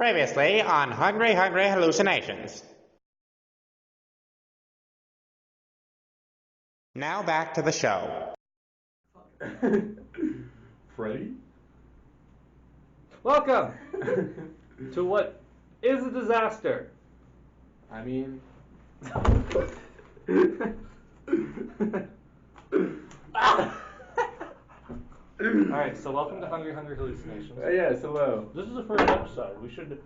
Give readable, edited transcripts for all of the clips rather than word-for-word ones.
Previously on Hungry Hungry Hallucinations. Now back to the show. Freddy? Welcome to what is a disaster. I mean... Alright, so welcome to Hungry Hungry Hallucinations. Yes, hello. This is the first episode. We should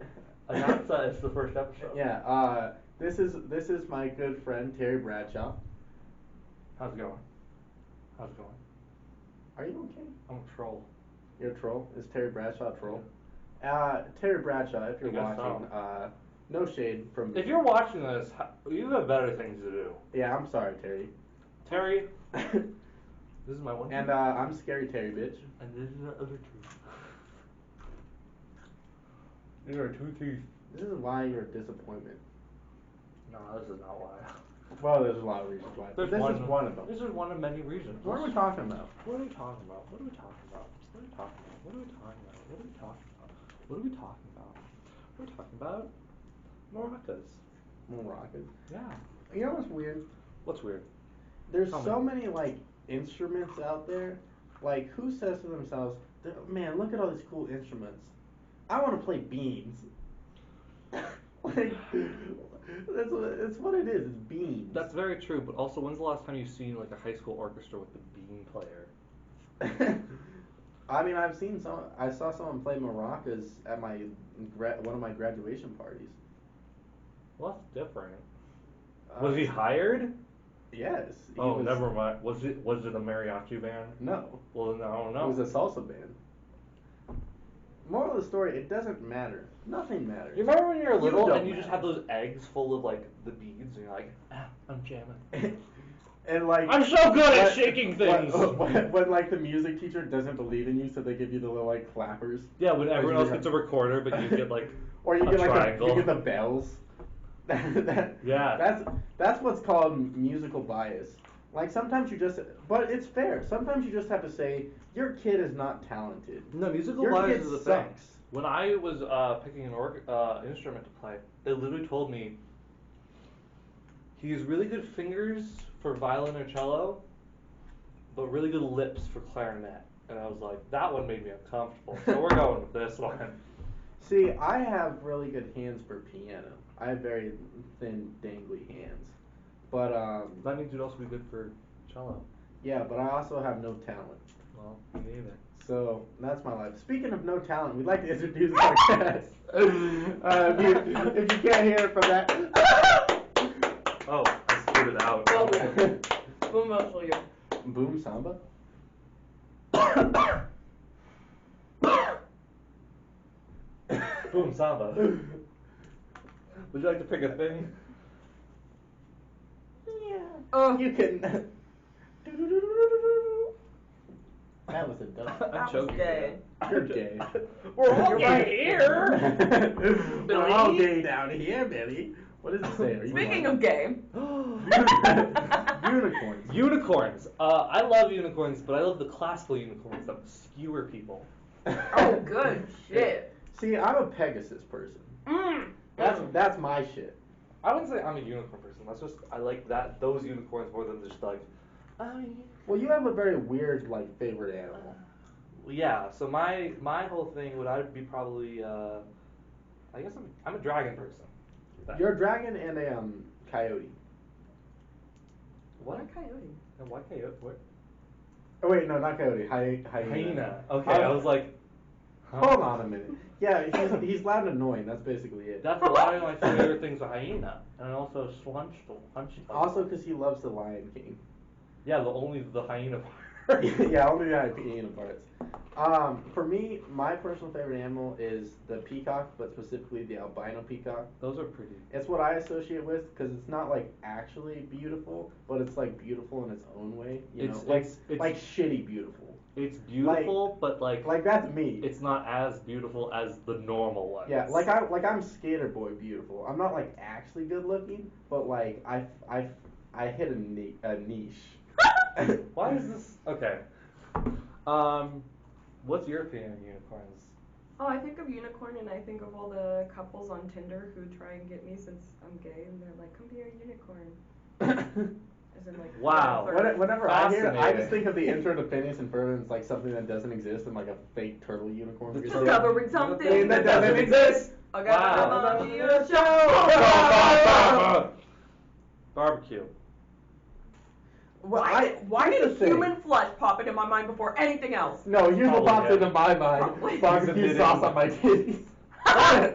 announce that it's the first episode. Yeah, this is my good friend Terry Bradshaw. How's it going? How's it going? Are you okay? I'm a troll. You're a troll? Is Terry Bradshaw a troll? Terry Bradshaw, if you're watching, no shade from me. If you're watching this, you have better things to do. Yeah, I'm sorry, Terry. Terry, this is my one. And I'm Scary Terry, bitch. And this is our other two. These are two teeth. This is why you're a disappointment. No, this is not why. Well, there's a lot of reasons why. But this is one of them. This is one of many reasons. What are we talking about? What are we talking about? What are we talking about? What are we talking about? What are we talking about? What are we talking about? What are we talking about? We're talking about maracas. Maracas? Yeah. You know what's weird? What's weird? There's so many like instruments out there. Like, who says to themselves, "Man, look at all these cool instruments. I want to play beans." Like, that's what it is. It's beans. That's very true. But also, when's the last time you've seen like a high school orchestra with the bean player? I mean, I've seen some. I saw someone play maracas at one of my graduation parties. Well, that's different. Was he hired? Yes. Oh, never mind. Was it a mariachi band? No. Well, then I don't know. It was a salsa band. Moral of the story: it doesn't matter. Nothing matters. You remember when you were little and you matter. just had those eggs full of like the beads, and you're like, I'm jamming. And like, I'm so good at shaking things. When like the music teacher doesn't believe in you, so they give you the little like flappers. Yeah, when everyone else gets a recorder, but you get like or you a get like triangle. you get the bells. Yeah. That's what's called musical bias. Like sometimes you just, but it's fair. Sometimes you just have to say your kid is not talented. No, musical your bias kid is the sucks. thing. When I was picking an instrument to play, they literally told me he has really good fingers for violin or cello, but really good lips for clarinet. And I was like, that one made me uncomfortable. So we're going with this one. See, I have really good hands for piano. I have very thin, dangly hands. But that means you'd also be good for cello. Yeah, but I also have no talent. Well, me neither. So that's my life. Speaking of no talent, we'd like to introduce our guest. If you can't hear it from that. Oh, I screwed it out. Boom, I'll you. Boom samba. Boom samba. Would you like to pick a thing? Yeah. You can. That was a dumb. I'm joking. Gay. You're gay. We're all gay here. We're all gay down here, Billy. What does it say? Are you Speaking of gay. Unicorns. Unicorns. I love unicorns, but I love the classical unicorns that skewer people. Oh, good shit. See, I'm a Pegasus person. That's my shit. I wouldn't say I'm a unicorn person. That's just I like those unicorns more than just like. Well, you have a very weird like favorite animal. Yeah. So my whole thing would be probably I guess I'm a dragon person. You're a dragon and a coyote. What? Why coyote? And why coyote? What? Oh wait, no, not coyote. Hyena. Hyena. Okay, I was like. Huh? Hold on a minute. Yeah, he's loud and annoying. That's basically it. That's a lot of my favorite things are hyena, and also Schwanchtel. Also, because he loves the Lion King. Yeah, only the hyena part. Yeah, only the hyena parts. For me, my personal favorite animal is the peacock, but specifically the albino peacock. Those are pretty. It's what I associate with because it's not like actually beautiful, but it's like beautiful in its own way. You know, it's like shitty beautiful. It's beautiful, but like that's me. It's not as beautiful as the normal ones. Yeah, I'm Skater Boy beautiful. I'm not like actually good looking, but like I hit a niche. Why is this okay? What's your opinion on unicorns? Oh, I think of unicorn and I think of all the couples on Tinder who try and get me since I'm gay and they're like, come be a unicorn. As in like, Wow. Whenever I hear it, I just Fascinating. think of the intro to Phineas and Ferb, and it's like something that doesn't exist and like a fake turtle unicorn. Discovering something Thing that doesn't exist. I got Wow. to your show. Barbecue. Well, Why here's did the thing. human flesh pop into my mind before anything else? No, here's what Probably pops him. into my mind: Probably. barbecue He's sauce admitting. on my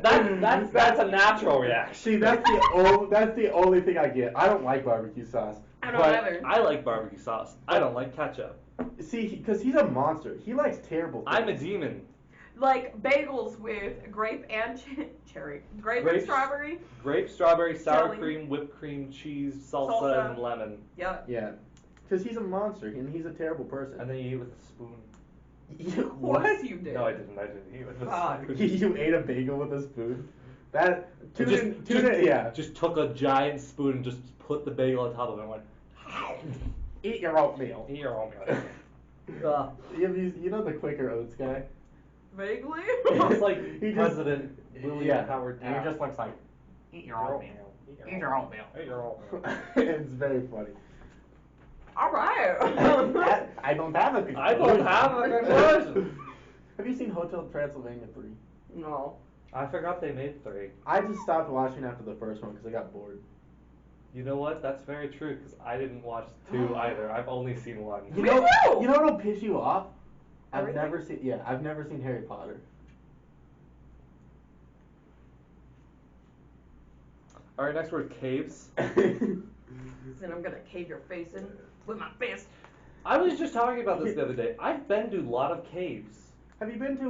titties. That's a natural reaction. See, that's the only thing I get. I don't like barbecue sauce. I don't but- either. I like barbecue sauce. I don't like ketchup. See, because he's a monster. He likes terrible things. I'm a demon. Like bagels with grape and cherry. Grape and Grapes. strawberry. Grape, strawberry, sour Jelly. cream, whipped cream, cheese, salsa, Salsa. and lemon. Yep. Yeah, because he's a monster and he's a terrible person. And then you eat with a spoon. Of course you did. No, I didn't. I didn't eat with a God. spoon. You ate a bagel with a spoon? That Just- yeah. Just took a giant spoon and just put the bagel on top of it and went, Eat your oatmeal. eat your own. You know the Quaker Oats guy? Vaguely. It's like He just- President William yeah, Howard and he Taft. just looks like, eat your oatmeal. Eat your oatmeal. Eat your oatmeal. It's very funny. All right. I don't have a conclusion. I don't have a conclusion. Have you seen Hotel Transylvania 3? No. I forgot they made 3. I just stopped watching after the first one because I got bored. You know what? That's very true because I didn't watch 2 either. I've only seen 1. You Me know, too! you know what'll piss you off? I've Everything? never seen Harry Potter. All right, next word, caves. Then I'm gonna cave your face in with my fist. I was just talking about this the other day. I've been to a lot of caves. Have you been to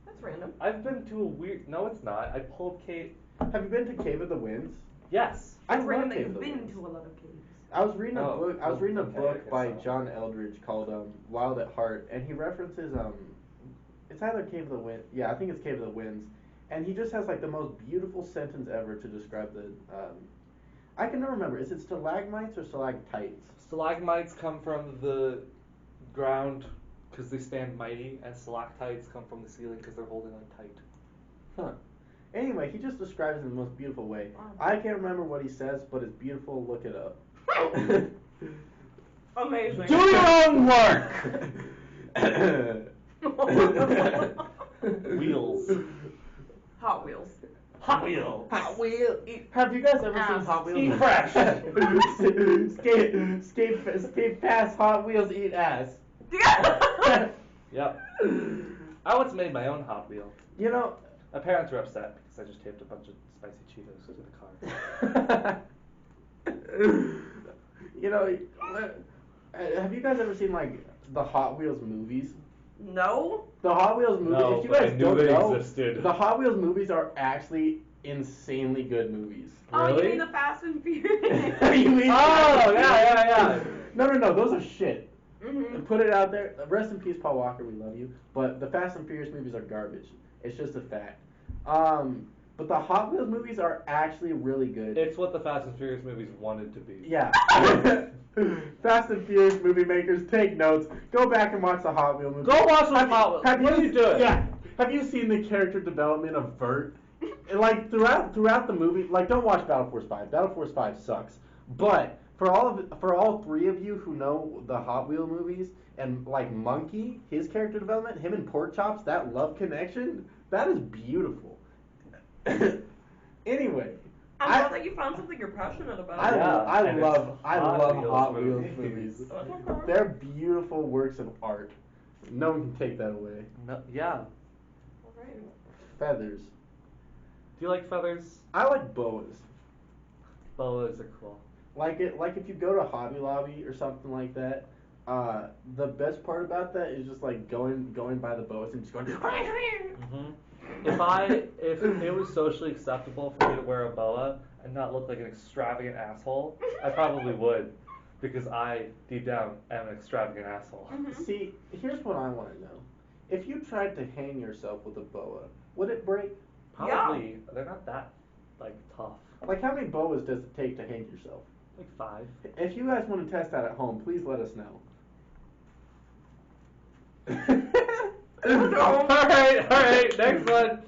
That's random. I've been to a weird. No, it's not. I pulled cave. Have you been to Cave of the Winds? Yes. I It's love random that Cave of you've the been Winds. to a lot of caves. I was reading a Oh, book. I was reading a okay, I book guess by so. John Eldridge called "Wild at Heart," and he references it's either Cave of the Wind. Yeah, I think it's Cave of the Winds, and he just has like the most beautiful sentence ever to describe the. I can never remember. Is it stalagmites or stalactites? Stalagmites come from the ground because they stand mighty, and stalactites come from the ceiling because they're holding on tight. Huh. Anyway, he just describes it in the most beautiful way. Wow. I can't remember what he says, but it's beautiful. Look it up. Amazing. Do your own work. Wheels. Hot Wheels. Hot Wheels. Hot Wheel. Have you guys ever Ass. seen Hot Wheels? Eat fresh. skate past Hot Wheels, eat ass. Yep. I once made my own Hot Wheel. You know, My parents were upset because I just taped a bunch of spicy Cheetos to the car. you know, have you guys ever seen like the Hot Wheels movies? No. The Hot Wheels movies. No, if you but I guys knew don't they know, existed. the Hot Wheels movies are actually insanely good movies. Oh, you Really? mean the Fast and Furious? You mean- Oh, yeah. No, those are shit. Mhm. Put it out there. Rest in peace, Paul Walker. We love you. But the Fast and Furious movies are garbage. It's just a fact. But the Hot Wheels movies are actually really good. It's what the Fast and Furious movies wanted to be. Yeah. Fast and Furious movie makers, take notes. Go back and watch the Hot Wheels movies. Go watch those Hot Wheels. What are you doing? Yeah. Have you seen the character development of Vert? Like throughout the movie, like don't watch Battle Force 5. Battle Force 5 sucks. But for all 3 of you who know the Hot Wheel movies and like Monkey, his character development, him and Pork Chops, that love connection, that is beautiful. Anyway, I'm glad that you found something you're passionate about. I and love it's Hot Hot Wheels Wheels movies. movies. They're beautiful works of art. No one can take that away. No, yeah. Alright. Feathers. Do you like feathers? I like boas. Boas are cool. Like if you go to Hobby Lobby or something like that, the best part about that is just like going by the boas and just going. Mm-hmm. If it was socially acceptable for me to wear a boa and not look like an extravagant asshole, I probably would, because I deep down am an extravagant asshole. Mhm. See, here's what I want to know. If you tried to hang yourself with a boa, would it break? Probably they're not that like tough. Like how many boas does it take to hang yourself? Like 5. If you guys want to test that at home, please let us know. Alright, next one.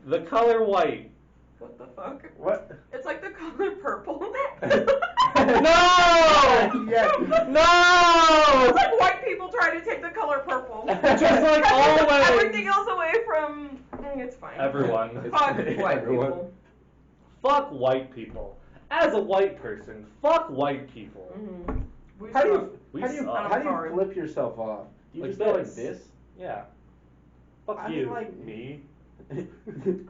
The color white. What the fuck? What? It's like the color purple. No! Yeah. No! It's like white people trying to take the color purple. Just like always. Everything else away from. It's fine. Everyone. Fuck white Everyone. people. Fuck white people. As a white person, fuck white people. Mm-hmm. We How do suck. you We how do you suck. how do you Sorry. flip yourself off? Do you Like just go like this. this? Yeah. Fuck I you. mean, like- me.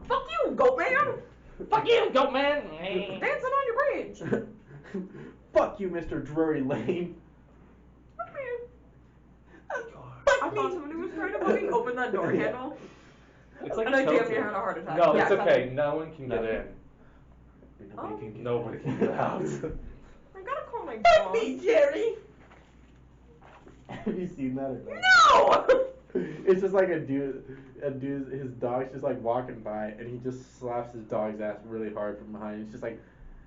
Fuck you, goat man. Fuck you, goat man. Dancing on your bridge. Fuck you, Mr. Drury Lane. Fuck me. I thought somebody was trying to fucking open that door Yeah. handle. It's like And I damn tilted. near had a heart attack. No, Yeah, it's okay. that's- No one can get No. in. Nobody can get out. I gotta call my Fuck dog. me, Jerry. Have you seen that or not? No! It's just like a dude, his dog's just like walking by, and he just slaps his dog's ass really hard from behind. It's just like,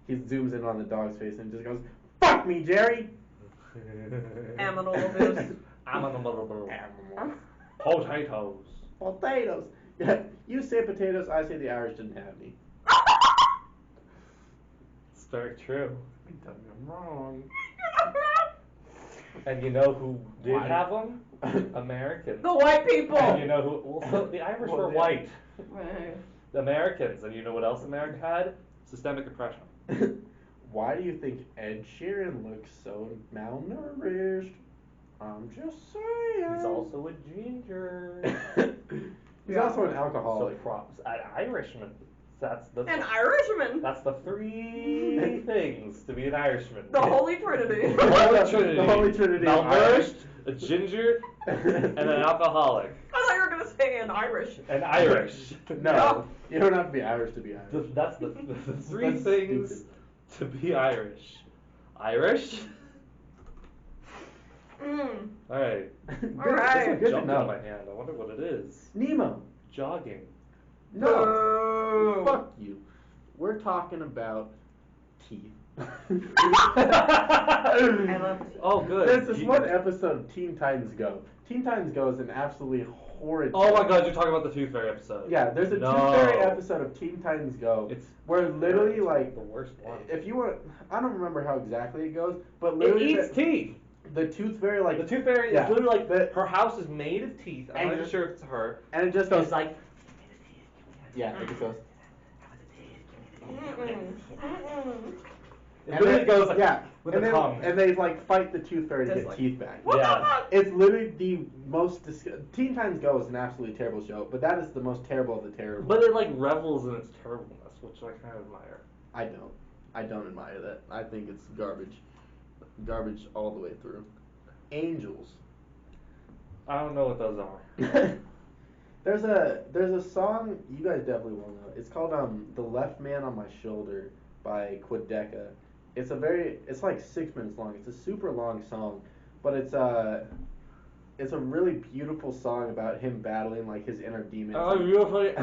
he zooms in on the dog's face and just goes, "Fuck me, Jerry." Aminal abuse. I'm on the mother. Animal. Potatoes. Potatoes. Yeah, you say potatoes, I say the Irish didn't have me. It's very true. I'm wrong. And you know who did Why? have them? Americans. The white people. And you know who? Well, so the Irish Well, were yeah. white. Right. The Americans. And you know what else America had? Systemic oppression. Why do you think Ed Sheeran looks so malnourished? I'm just saying. He's also a ginger. He's Yeah. also an So alcoholic. props. An Irishman. That's the. An Irishman. That's the three things to be an Irishman. The Holy Trinity. The Holy Trinity. The Holy Trinity of Malnourished, a ginger, and an alcoholic. I thought you were gonna say an Irish. An Irish. No, you don't have to be Irish to be Irish. That's the three That's things stupid. to be Irish. Irish? Mm. Alright. Alright. Good to Jumped in know. my hand. I wonder what it is. Nemo. Jogging. No. Boo. Fuck you. We're talking about teeth. I love teeth. Oh, good. There's this You- one episode of Teen Titans Go. Teen Titans Go is an absolutely horrid. Oh my show. god, you're talking about the Tooth Fairy episode. Yeah, there's a No. Tooth Fairy episode of Teen Titans Go. It's where literally like the worst one. if you want, I don't remember how exactly it goes, but It literally eats teeth. the Tooth Fairy like The Tooth Fairy yeah, is literally like the- her house is made of teeth. I'm And not you- even sure if it's her. and it just goes It's like yeah, it just goes. Mm-mm. Mm-mm. it literally goes like yeah, with and a they, tongue. and they like fight the Tooth Fairy to Just get like- teeth back. What Yeah. the fuck? It's literally the most Teen Titans Go is an absolutely terrible show, but that is the most terrible of the terrible. But it like revels in its terribleness, which I kind of admire. I don't admire that. I think it's garbage. Garbage all the way through. Angels. I don't know what those are. There's a song you guys definitely will know. It's called "The Left Man on My Shoulder" by Quedeca. It's like 6 minutes long. It's a super long song, but it's a really beautiful song about him battling like his inner demons. Beautifully.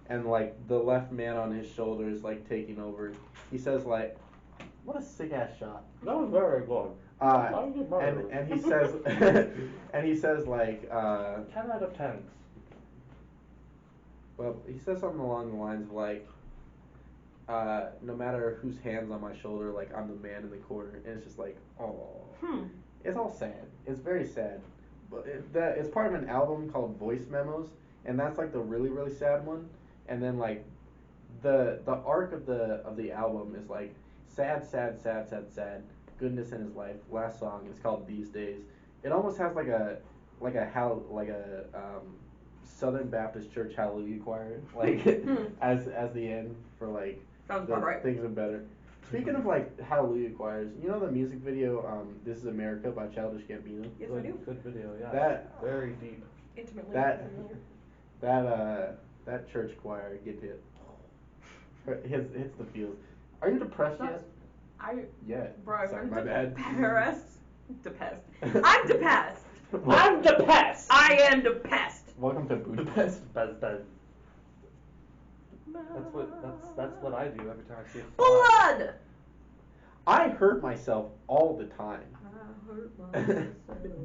And like the left man on his shoulder is like taking over. He says like, "What a sick ass shot." That was very good. And he says and he says like 10 out of 10. well, he says something along the lines of like no matter whose hands on my shoulder, like I'm the man in the corner, and it's just like, oh, it's all sad. It's very sad, but it's part of an album called Voice Memos, and that's like the really really sad one. And then like the arc of the album is like sad, goodness in his life. Last song is called These Days. It almost has like a Southern Baptist Church Hallelujah choir, like as the end for like Sounds the about right. things are better. Speaking of like Hallelujah choirs, you know the music video "This Is America" by Childish Gambino. Yes, I do. Good video, yeah. That- very deep. Intimately. That- familiar. That church choir gets it. Hits the feels. Are you depressed yet? I. Yeah. Bro, Sorry, I'm my bad. depressed. Depressed. I'm depressed. I'm depressed. I am depressed. Welcome to Budapest. That's what I do every time I see a fly. Blood. I hurt myself all the time. hurt myself.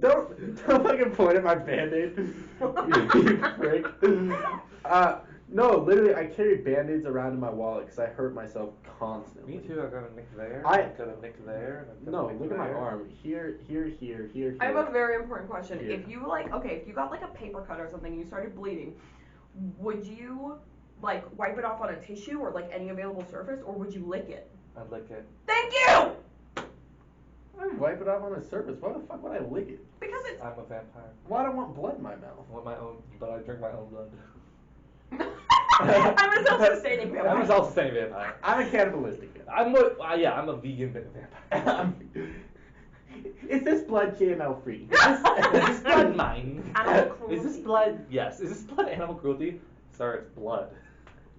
Don't fucking point at my band-aid. You prick. No, literally, I carry band-aids around in my wallet because I hurt myself constantly. Me too. I got a nick there. I got a nick there. And No, look at my arm. Here. I have a very important question. Here. If you if you got like a paper cut or something and you started bleeding, would you like wipe it off on a tissue or like any available surface, or would you lick it? I'd lick it. Thank you! I'd wipe it off on a surface. Why the fuck would I lick it? Because it's. I'm a vampire. Why do I want blood in my mouth? I want my own, but I drink my own blood. I'm a self-sustaining vampire. I'm a self-sustaining vampire. I'm a cannibalistic vampire. I'm a vegan vampire. Is this blood GMO free? Is this blood mine? Animal cruelty. Is this blood? Yes. Is this blood animal cruelty? Sir, it's blood.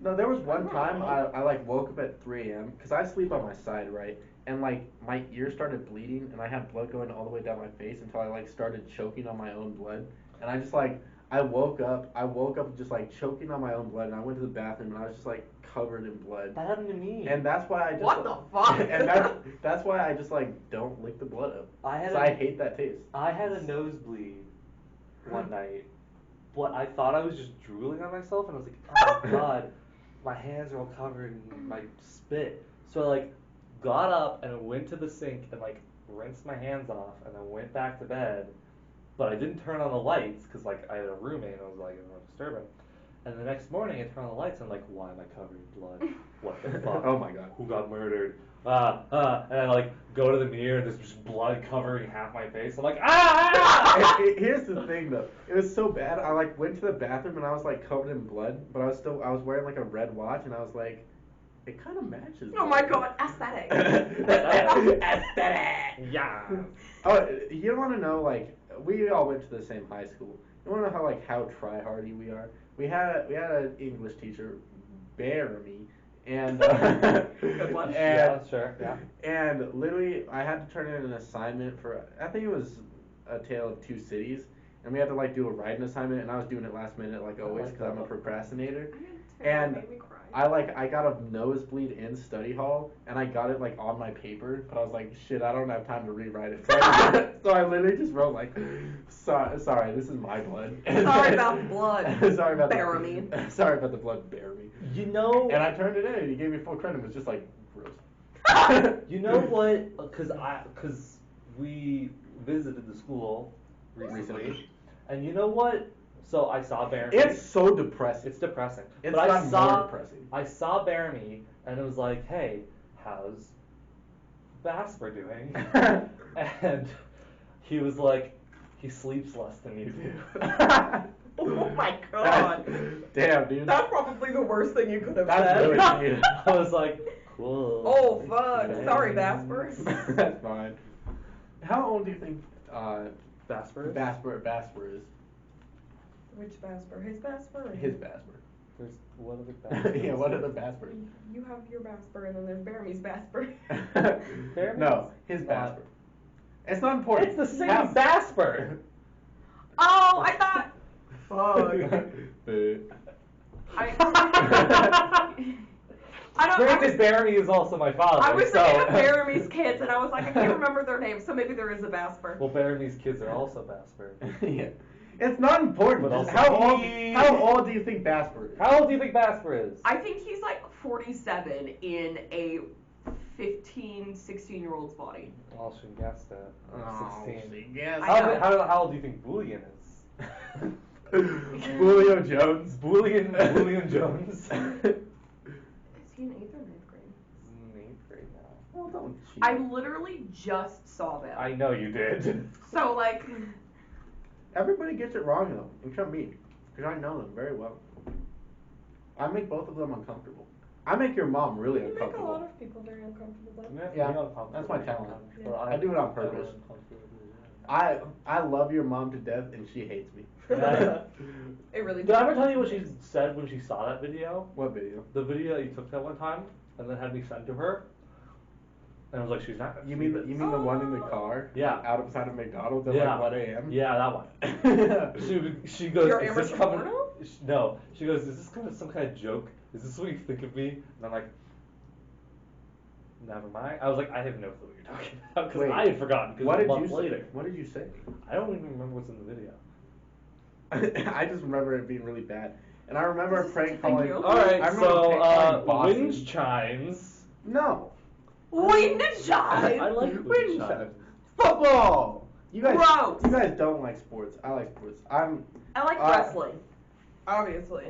No, there was one time I like woke up at 3 a.m. because I sleep on my side, right? And like my ear started bleeding and I had blood going all the way down my face until I like started choking on my own blood. And I just like I woke up just like choking on my own blood, and I went to the bathroom and I was just like covered in blood. That happened to me. And that's why I just What the fuck? And that's why I just like don't lick the blood up. I hate that taste. I had a nosebleed one night, but I thought I was just drooling on myself, and I was like, oh my god, my hands are all covered in my spit. So I like got up and went to the sink and like rinsed my hands off, and then went back to bed. But I didn't turn on the lights because like I had a roommate and I was like, it's not disturbing. And the next morning I turn on the lights and I'm like, why am I covered in blood? What the fuck? Oh my god. Who got murdered? And I like go to the mirror and there's just blood covering half my face. I'm like, ah! Here's the thing though. It was so bad. I like went to the bathroom and I was like covered in blood, but I was wearing like a red watch and I was like, it kind of matches. Oh my god, aesthetic. Aesthetic. Yeah. Oh, you want to know like we all went to the same high school. You want to know how try-hardy we are? We had an English teacher, Baramy, and Good one. Yeah, sure. Yeah. And literally, I had to turn in an assignment for, I think it was A Tale of Two Cities, and we had to like do a writing assignment, and I was doing it last minute like always like because I'm a that. procrastinator. And And I got a nosebleed in study hall, and I got it like on my paper, but I was like, shit, I don't have time to rewrite it. So I literally just wrote like, sorry, this is my blood. Sorry about the blood. Sorry about Baramy. Sorry about the blood, Baramy. You know. And I turned it in, and he gave me full credit. It was just like gross. You know what? Because we visited the school recently, and you know what? So I saw Baramy. It's so depressing. It's depressing. It's but gotten more depressing. I saw Baramy, and it was like, hey, how's Basper doing? And he was like, he sleeps less than you do. Oh my god. Damn, dude. That's probably the worst thing you could have That's said. really mean. I was like, cool. Oh fuck. Dang. Sorry, Basper. That's fine. How old do you think Basper? Basper is? Which Basper? His Basper? Or His Basper. There's what other Basper? Yeah, what other Basper? You have your Basper, and then there's Baramy's Basper. No, his Basper. It's not important. It's the same Basper. Oh, I thought. I don't. Granted, Baramy is also my father. I was so. thinking of Baramy's kids, and I was like, I can't remember their names, so maybe there is a Basper. Well, Baramy's kids are also Basper. Yeah. It's not important. But Just also how old do you think Basper is? How old do you think Basper is? I think he's like 47 in a 15, 16-year-old's body. Well, she guessed that. Oh, 16. she guessed. I know. How old do you think Boolean is? Julio Jones. Boolean Jones. Is he in 8th or 9th grade? He's in 8th grade now. Well, don't cheat. I literally just saw them. I know you did. So, like, Everybody gets it wrong though, except me, because I know them very well. I make both of them uncomfortable. I make your mom really you make a uncomfortable. lot of people very uncomfortable. Yeah, that's my talent. But I do it on purpose. I love your mom to death, and she hates me. It really Did I ever tell you what she said when she saw that video? What video? The video that you took that one time, and then had me send to her. And I was like, she's not gonna You see mean this. the one in the car? Yeah. Outside of McDonald's at Yeah. like 1 a.m. Yeah, that one. She goes, Your is this amateur coming? porno? No. She goes, is this kind of some kind of joke? Is this what you think of me? And I'm like, Never mind. I was like, I have no clue what you're talking about because Wait, I had forgotten because What it was a did you month say? later. What did you say? I don't even remember what's in the video. I just remember it being really bad. And I remember This is prank such a big calling. deal. All right, I remember so prank calling Boston. wind chimes. No. Wind I chimes. like Wind wind chimes. chimes. Football. You guys. Gross. You guys don't like sports. I like sports. I'm I like wrestling. Obviously.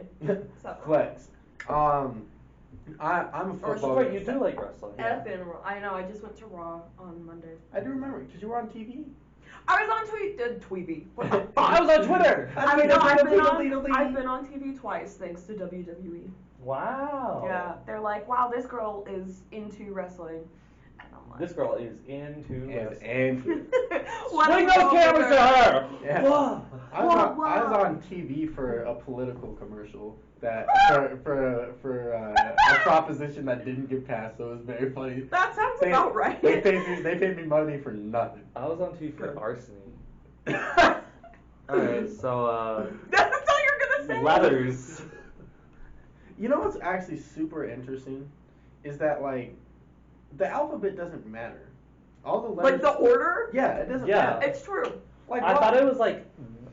So. flex. I'm a Oh, football. wait, you do like wrestling. Yeah. Effing Raw. I know. I just went to Raw on Monday. I do remember because you were on TV. I was on Tweety. What the I was on Twitter. I know. I've been on TV twice thanks to WWE. Wow. Yeah, they're like, wow, this girl is into wrestling. And I'm like, This girl is into wrestling. And What Swing is those wrong with cameras to her. Yeah. Whoa. I was Whoa. on TV for a political commercial that for a proposition that didn't get passed, so it was very funny. That sounds about right. They paid me money for nothing. I was on TV for arsony. Alright, so That's all you're gonna say. letters. You know what's actually super interesting is that like the alphabet doesn't matter. All the letters. Like the order? Yeah, it doesn't Yeah. matter. It's true. Like I what- thought it was like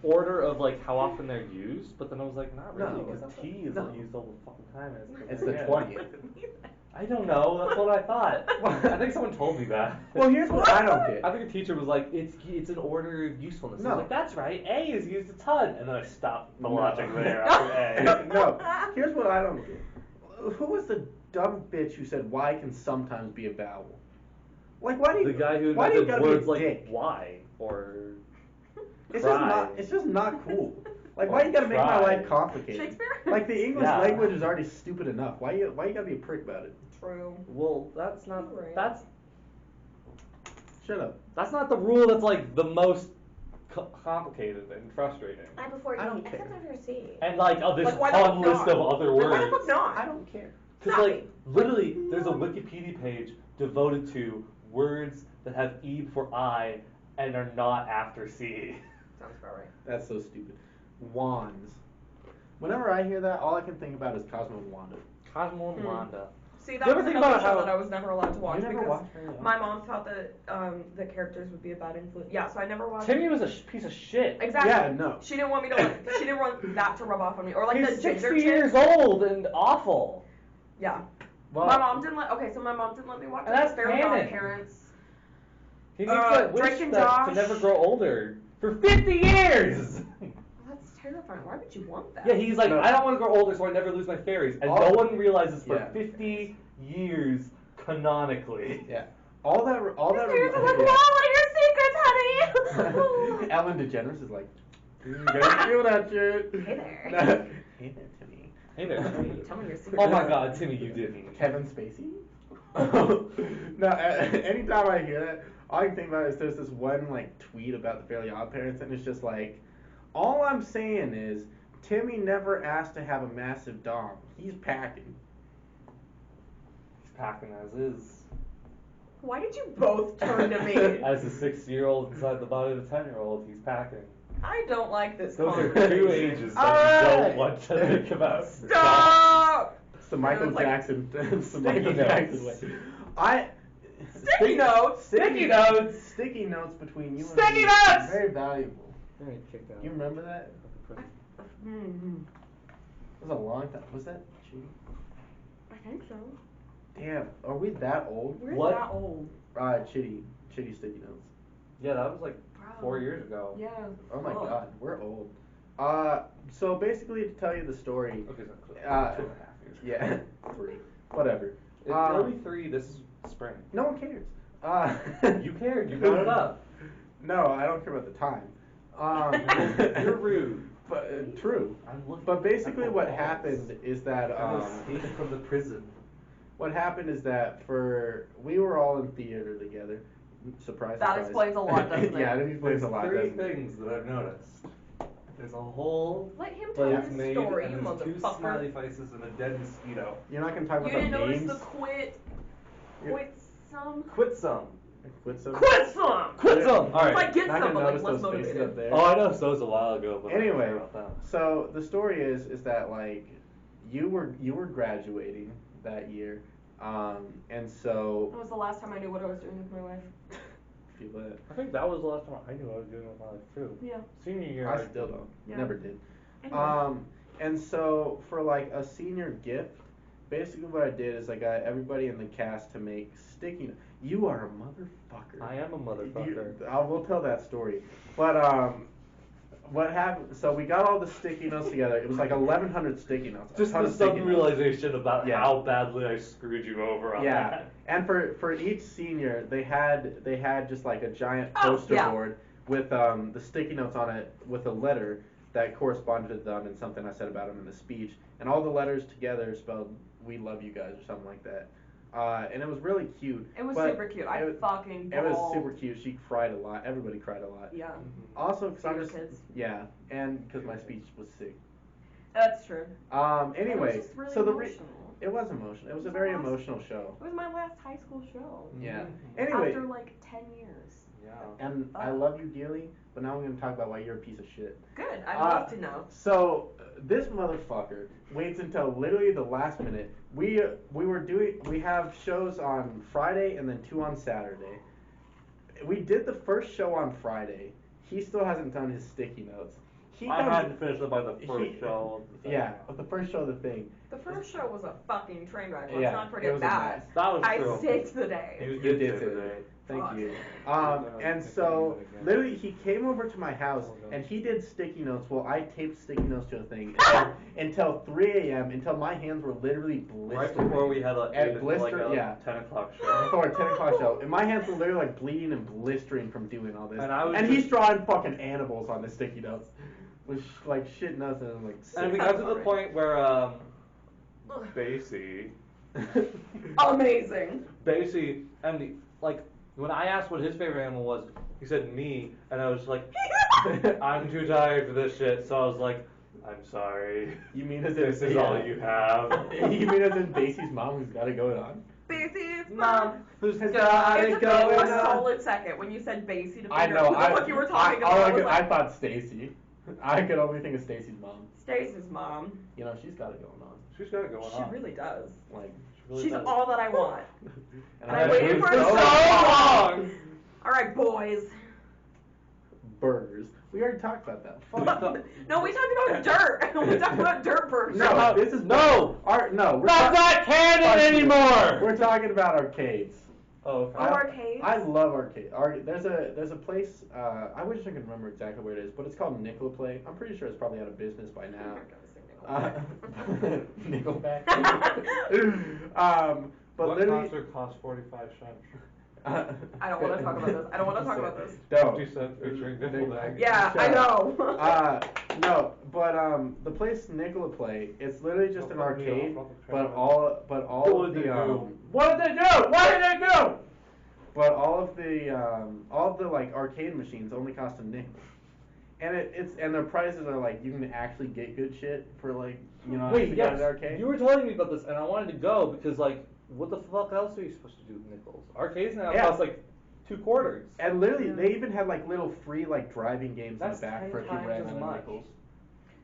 order of like how often they're used, but then I was like, not really, No, because T is no. used all the fucking time. And It's the yeah. 20th. I don't know. That's what I thought. I think someone told me that. Well, here's what I don't get. I think a teacher was like, it's an order of usefulness. I No. was like, that's right. A is used a ton, and then I stopped the No. logic there after A. No, here's what I don't get. Who was the dumb bitch who said Y can sometimes be a vowel? Like, why do you? The guy who why do you invented gotta be a words like dick? why or It's cry. just not. It's just not cool. Like, why you gotta make my Try. life complicated? Shakespeare? Like the English Yeah. language is already stupid enough. Why you gotta be a prick about it? True. Well, that's not Right. Shut up. that's not the rule. That's like the most complicated and frustrating. I before I don't care. And like, oh, there's Like, why a the ton fuck list not? of other Like, why the words. fuck not? I don't care. Because like literally, there's a Wikipedia page devoted to words that have E before I and are not after C. Sounds about right. That's so stupid. Wands. Whenever I hear that, all I can think about is Cosmo and Wanda. Cosmo and Wanda. See, You that ever was think another about show how- that I was never allowed to watch You never because watched Harry Potter? my mom thought that the characters would be a bad influence. Yeah, so I never watched. Timmy was a piece of shit. Exactly. Yeah, no. She didn't want me to like. She didn't want that to rub off on me, or like He's the ginger 60 chick. years old and awful. Yeah. Well, My mom didn't let. Okay, so my mom didn't let me watch And it. that's Fairly canon. Odd Parents. He needs to wish Drake and that Josh. to never grow older for 50 years. Well, that's terrifying. Why would you want that? Yeah, he's like, No. I don't want to grow older, so I never lose my fairies, and All- no one realizes for Yeah. 50 years canonically. Yeah. All that. Parents are like, yeah. wow, what are your secrets, honey? Ellen DeGeneres is like, you gotta feel that shit. Hey there. Hey there, Timmy. Hey there, Timmy. Tell me your secrets. Oh my God, Timmy, you didn't. Kevin Spacey? No, anytime I hear that, all I can think about is there's this one like tweet about the Fairly Odd Parents, and it's just like, all I'm saying is Timmy never asked to have a massive dong. He's packing. He's packing as is. Why did you both turn to me? As a 6-year-old inside the body of a 10-year-old, he's packing. I don't like this Those are conversation. two ages that All you right. don't want to think about. Stop! It's the Michael It's like- Jackson. It's the Sticky Michael notes. Jackson way. Sticky notes! Sticky notes! Sticky notes between you and Sticky me. notes! Very valuable. Alright, kicked out. You remember that? Mm-hmm. It was a long time. Was that cheating? I think so. Damn, are we that old? We're What? that old. Chitty sticky notes. Yeah, that was like Wow. 4 years ago. Yeah. Oh my Ugh. god, we're old. So basically to tell you the story. Okay, so 2.5 years. Yeah, 3. Whatever. It'll be 3 this spring. No one cares. You cared, you brought it up. No, I don't care about the time. You're rude. But true. I'm looking But at basically the what walls. happened is that I escaped from the prison. what happened is that we were all in theater together. Surprise, That surprise. explains a lot, doesn't it? Yeah, it explains There's a lot. 3 doesn't it? things that I've noticed. There's a hole Let him tell that's his made, story, and you there's 2 motherfucker. smiley faces and a dead mosquito. You're not gonna talk You about didn't the notice names. the quit some? Quit some. Quit some. Quit some! Quit some! It's Alright. like get Not some, gonna but like notice less those faces up motivated. there. Oh, I know, so it was a while ago, but I don't Anyway, care about that. so the story is that like you were graduating that year, And so. That was the last time I knew what I was doing with my life. Feel it. I think that was the last time I knew what I was doing with my life too. Yeah. Senior year. I still don't. Yeah. Never did. Anyway. And so for like a senior gift, basically what I did is I got everybody in the cast to make sticky. You are a motherfucker. I am a motherfucker. We'll tell that story. But what happened? So we got all the sticky notes together. It was like 1,100 sticky notes. Just the sudden realization about how badly I screwed you over on that. And for each senior, they had just like a giant poster board with the sticky notes on it with a letter that corresponded to them and something I said about them in the speech. And all the letters together spelled "We love you guys" or something like that. And it was really cute. It was super cute. I fucking bawled. It was super cute. She cried a lot. Everybody cried a lot. Yeah. Also, because I'm just kids. yeah, and because my speech was sick. That's true. Anyway, it was just really so emotional. It was emotional. It was a very emotional show. It was my last high school show. Yeah. Anyway. After like 10 years. Yeah. And I love you dearly, but now we're gonna talk about why you're a piece of shit. Good. I'd love to know. So this motherfucker waits until literally the last minute. We have shows on Friday and then 2 on Saturday. We did the first show on Friday. He still hasn't done his sticky notes. I hadn't finished it by the first show. But the first show of the thing. The first show was a fucking train wreck. Let's Yeah, not it forget was a that. mess. That was true. I saved the day. You did did save say the that. Thank you. Fuck. And so literally he came over to my house and he did sticky notes while I taped sticky notes to a thing until 3 a.m. until my hands were literally blistering. Right before we had a 10 o'clock show. Before a 10 o'clock show. And my hands were literally like bleeding and blistering from doing all this. And he's drawing fucking animals on the sticky notes. With like shit nuts and like and we got to the point where Basie Amazing. Basie and when I asked what his favorite animal was, he said me, and I was like, I'm too tired for this shit, so I was like, I'm sorry. You mean as this is all you have? You mean as in Basie's mom who's got it going on? Basie's mom who's got it going for a on? solid second when you said Basie to I know. what you were talking about. I thought Stacy. I could only think of Stacy's mom. Stacy's mom. You know, she's got it going on. She's got it going on. She really does. Like, She's all that I want. and I waited for so long. All right, boys. Burgers. We already talked about that. Fuck. No, we talked about dirt. We talked about dirt burgers. No, this is no. We're not canon anymore. We're talking about arcades. Oh, okay. Arcades? I love arcade. There's a place. I wish I could remember exactly where it is, but it's called Nickel Play. I'm pretty sure it's probably out of business by now. Nickelback. But what literally, concert costs 45 cents? I don't want to talk about this. I don't want to talk about this. Don't. 50 cents featuring Nickelback. Yeah, I know. No, but the place Nickel Play, it's literally just an arcade, but all of the What did they do? What did they do? But all of the like arcade machines only cost a nickel. And and their prices are like you can actually get good shit for like Wait, at yes, an arcade. you were telling me about this, and I wanted to go because what the fuck else are you supposed to do with nickels? Arcades now cost like 2 quarters. And literally, they even had like little free like driving games in the back 10 for if you times ran as out of much. nickels.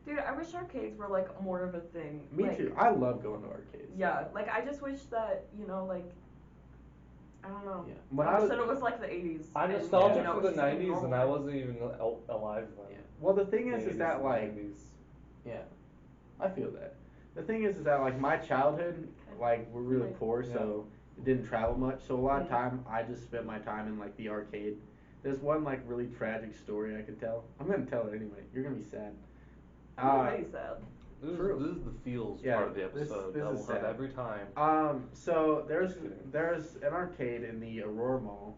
Dude, I wish arcades were like more of a thing. Me too. I love going to arcades. Yeah, I just wish that I don't know. Yeah. When I wish that it was like the 80s. I'm and, nostalgic it for was the just, like, 90s, and normal. I wasn't even alive then. Yeah. Well, the thing is The that 80s, like, 90s. yeah, I feel that. The thing is that like my childhood, like we're really poor, so it didn't travel much. So a lot of time I just spent my time in like the arcade. There's one like really tragic story I could tell. I'm gonna tell it anyway. You're gonna be sad. I'm already sad. This is the feels Yeah, part of the this episode is that we'll sad. have every time. So there's an arcade in the Aurora Mall,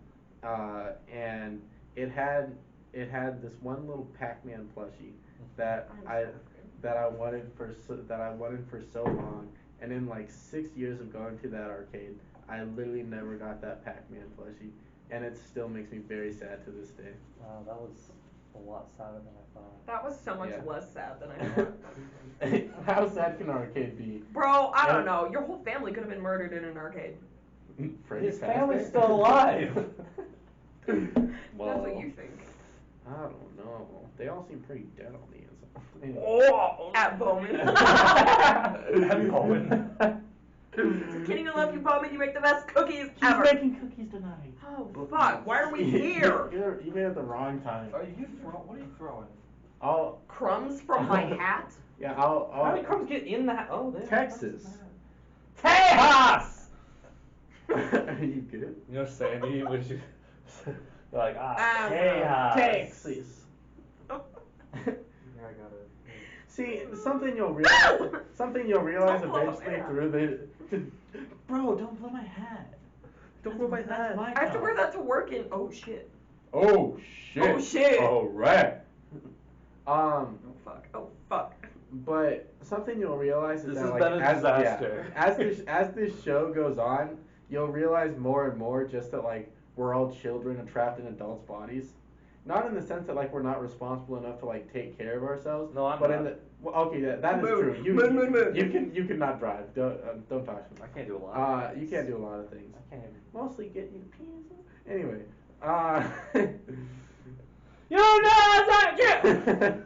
and it had this one little Pac-Man plushie that I wanted for so long, and in like 6 years of going to that arcade, I literally never got that Pac-Man plushie, and it still makes me very sad to this day. Wow, that was a lot sadder than I thought. That was so much less sad than I thought. How sad can an arcade be? Bro, I don't know. Your whole family could have been murdered in an arcade. His family's still alive. That's what you think. I don't know. They all seem pretty dead on the inside. Oh, at Bowman. Happy Bowman. Kidding, I love you, Mom, and you make the best cookies She's ever. making cookies tonight. Oh, fuck. Why are we here? You made it at the wrong time. What are you throwing? Crumbs from my hat? Yeah, I'll How many crumbs get in that? Oh, there. Texas. Tejas! Are you good? You know Sandy when she like Tejas. Texas. Yeah, I got it. See, something you'll realize Don't blow eventually my through the. Bro, don't blow my hat. Don't blow my hat. My I have to job. wear that to work in. Oh, shit. Oh shit. Oh, shit. All right. Oh, fuck. Oh, fuck. But something you'll realize is This that has like been a disaster. as this show goes on, you'll realize more and more just that like we're all children trapped in adults' bodies. Not in the sense that like we're not responsible enough to like take care of ourselves. No, I'm but not. in the okay, that is Moon. true. Moon. You cannot drive. Don't talk to me. I can't do a lot. You can't do a lot of things. I can't. Mostly get you to pee. Anyway, You know that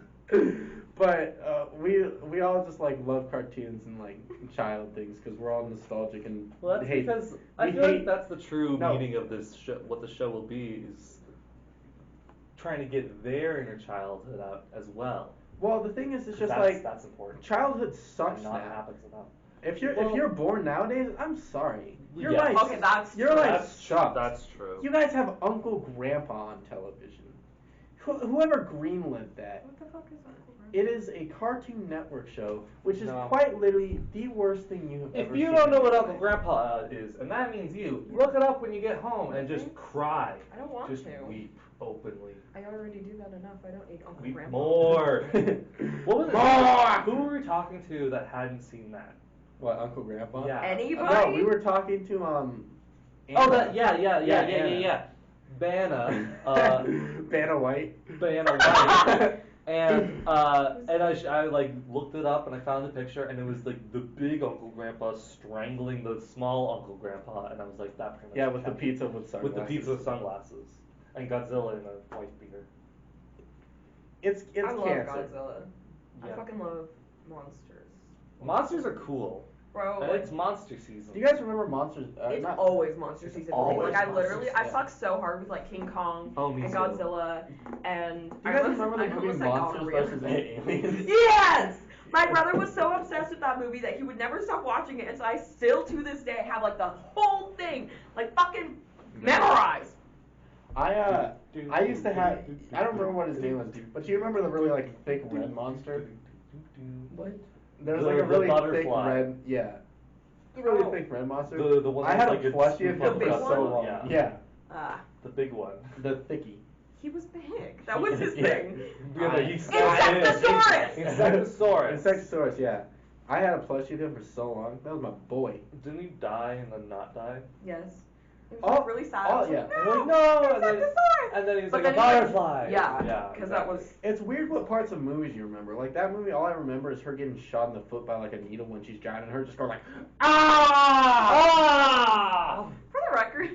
but we all just like love cartoons and like child things because we're all nostalgic and Well, that's hate. because I we feel hate- like that's the true No. meaning of this show. What the show will be is trying to get their inner childhood out as well. Well, the thing is, it's just that's important. childhood sucks And not now. happens enough. If you're Well- born nowadays, I'm sorry. Your Yeah. life Okay, that's your true. life sucks. That's true. You guys have Uncle Grandpa on television. Whoever greenlit that. What the fuck is Uncle Grandpa? It is a Cartoon Network show, which is No. quite literally the worst thing you have ever If seen. you don't know what Uncle Grandpa is, and that means you, look it up when you get home and just cry. I don't want just to. weep openly. I already do that enough. I don't need Uncle Weep Grandpa. more. What was it? More! Who were we talking to that hadn't seen that? What, Uncle Grandpa? Yeah. Anybody? No, we were talking to Oh, Anna. that yeah. Anna. Banna, Banna White. Banna White, and I like looked it up and I found the picture and it was like the big Uncle Grandpa strangling the small Uncle Grandpa and I was like that pretty much Yeah, with the counts. pizza with sunglasses. With the pizza with sunglasses and Godzilla in a white beater. It's I love cancer. Godzilla. I Yeah. fucking love monsters. Monsters are cool. Bro, And like, it's monster season. Do you guys remember Monsters? it's not- always monster season. for me. always Like I monster literally, season. I suck so hard with like King Kong Oh, me and too. Godzilla, and Do you guys I remember the I movie almost said Monsters gonorrhea. vs. Aliens? Yes! My brother was so obsessed with that movie that he would never stop watching it, and so I still to this day have like the whole thing like fucking memorized. I used to have. I don't remember what his name was, but you remember the really like thick red monster? What? There was The- like a the really thick butterfly. red. Yeah. The really Oh. thick red monster. The one I that had was a like a plushie of scoop him big for so one? long. Yeah. Yeah. The big one. The thickie. He was big. That was his Yeah. thing. Yeah, but he's Insectosaurus! Insectosaurus. Insectosaurus, yeah. I had a plushie of him for so long. That was my boy. Didn't he die and then not die? Yes. It was Oh, like really sad. oh, I was yeah. like, And no, like, no, Insectosaurus! and then he was But like a then he was- butterfly. Yeah, because that was. It's weird what parts of movies you remember. Like that movie, all I remember is her getting shot in the foot by like a needle when she's drowning, and her just going like, ah! For the record,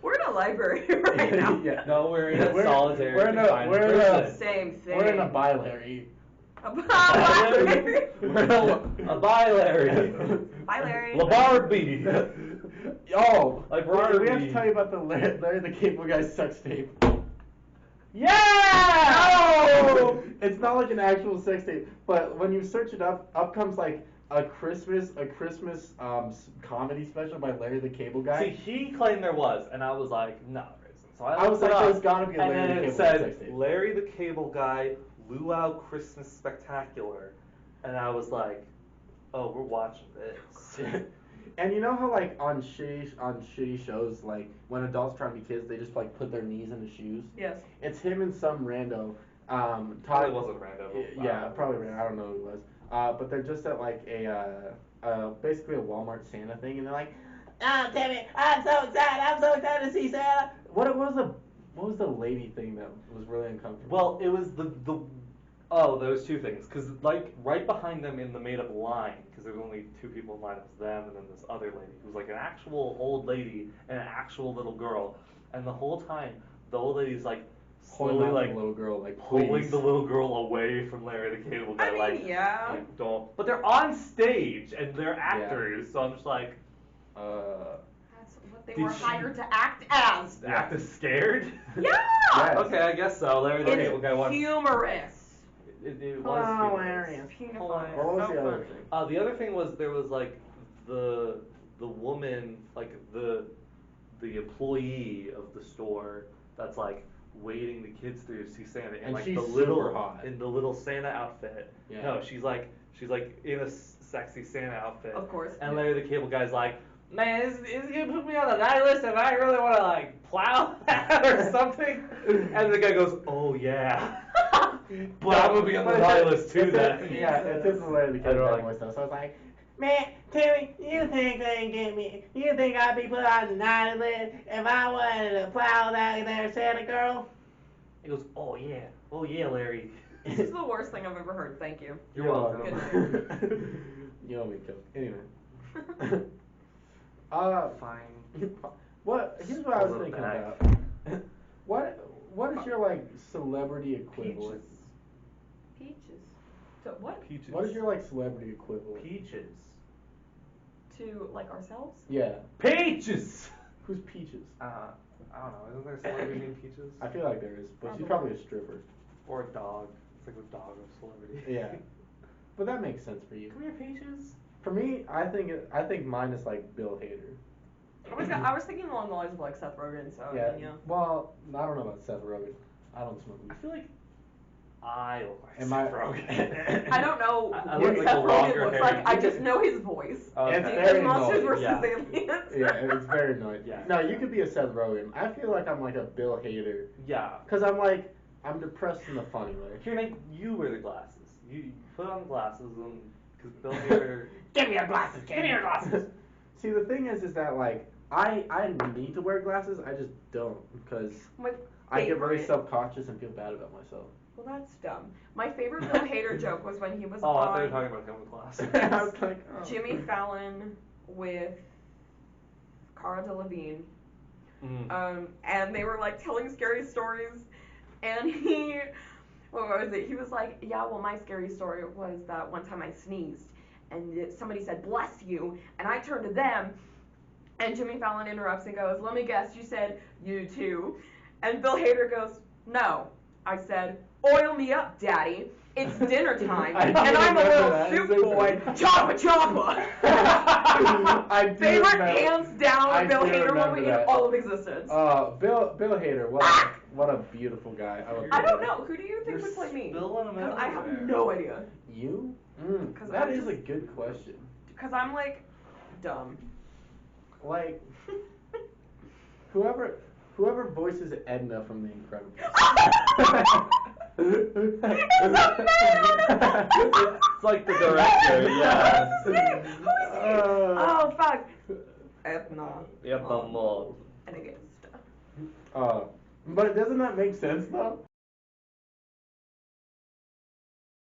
we're in a library right now. Yeah. No, we're in a We're- solitary we're in a- confinement we're in a- prison. Same thing. We're in a bi-Larry. A library. We're in a bi-Larry. Bye, Larry. Labarby. Oh, Like we have to Barbie. tell you about the Larry the Cable Guy's sex tape. Yeah! No! It's not like an actual sex tape, but when you search it up comes like a Christmas comedy special by Larry the Cable Guy. See, he claimed there was, and I was like, no, there isn't. So I was looked it like, up, there's gotta be a and Larry then the it Cable said, sex tape. Larry the Cable Guy, Luau Christmas Spectacular, and I was like, oh, we're watching this. And you know how like on shitty shows, like when adults try to be kids, they just like put their knees into shoes. Yes. It's him and some rando. Probably wasn't random. Yeah, probably random. I don't know who it was. But they're just at like a basically a Walmart Santa thing, and they're like, Timmy, I'm so excited to see Santa. What was the lady thing that was really uncomfortable? Well, it was there was two things, because like right behind them in the made-up line, because there was only two people in line, it was them and then this other lady, who was like an actual old lady and an actual little girl, and the whole time the old lady's like slowly Pulling like the little girl, like pulling please. the little girl away from Larry the Cable Guy. I mean, like, yeah. like, don't. But they're on stage and they're actors, so I'm just like, That's what they Did were she- hired to act as. act as scared. Yeah. Yes. Okay, I guess so. Larry the Cable Guy It's wants. humorous. It was Hilarious. humorous. Hilarious. What was So the other funny. thing? The other thing was there was like the woman, like the employee of the store that's like wading the kids through to see Santa in And like she's the little super hot. in the little Santa outfit. Yeah. No, she's like in a sexy Santa outfit. Of course. And Larry the Cable Guy's like, man, is he gonna put me on the naughty list if I really want to like plow that or something? And the guy goes, oh yeah. But I'm gonna be on the naughty list too then. Yeah, it's just the Larry the I don't Cable Guy like- voice though. So I was like, Man, Timmy, you think they can get me? You think I'd be put on the naughty list if I wanted to plow that there Santa girl? He goes, oh yeah, Larry. This is the worst thing I've ever heard. Thank you. You're welcome. Good You know me, Kim. Anyway. Fine. What? Here's what I was Hold it thinking back. about. What is your like celebrity equivalent? Peaches. Peaches. To what? Peaches. What is your like celebrity equivalent? Peaches? To like ourselves? Yeah. Peaches! Who's Peaches? I don't know. Isn't there a celebrity named Peaches? I feel like there is, but she's Probably. probably a stripper. Or a dog. It's like the dog of celebrity. Yeah. But that makes sense for you. Come here, Peaches. For me, I think mine is like Bill Hader. I was thinking along the lines of like Seth Rogen, so Yeah. I mean, yeah. Well, I don't know about Seth Rogen. I don't smoke I weed. feel like I look like Am Seth I- Rogen. I don't know I what look like Seth a Rogen longer looks haired- like. I just know his voice. Okay. It's Because very Monsters annoying, vs. yeah. Aliens. Yeah, it's very annoying. Yeah. No, you could be a Seth Rogen. I feel like I'm like a Bill Hader. Yeah. Cause I'm depressed in a funny way. Here, Nate, you wear the glasses. You put on the glasses and because Bill Hader. Give me your glasses, Give me your glasses. See, the thing is that like I need to wear glasses. I just don't because My I get very favorite- self-conscious and feel bad about myself. Well, that's dumb. My favorite Bill Hader joke was when he was Oh, I thought you were on talking about coming to class. I was like, oh. Jimmy Fallon with Cara Delevingne. And they were like telling scary stories, and what was it? He was like, yeah, well, my scary story was that one time I sneezed, and somebody said, bless you, and I turned to them, and Jimmy Fallon interrupts and goes, let me guess, you said, you too, and Bill Hader goes, no, I said, oil me up, daddy. It's dinner time, I and do I'm a remember little that. soup It's so boy. funny. Choppa choppa. I do Favorite remember- hands down I Bill do Hader remember movie in that. all of existence. Bill Hader, what a beautiful guy. I love I Bill don't Hader. know. Who do you think would play me? spilling 'em 'Cause I have everywhere. no idea. You? 'Cause That I'm is a just- good question. Because I'm like dumb. Like whoever voices Edna from The Incredibles. It's like the director, yeah. Who is he? Oh fuck. Ethna. Ethna Mold. And against. But doesn't that make sense though?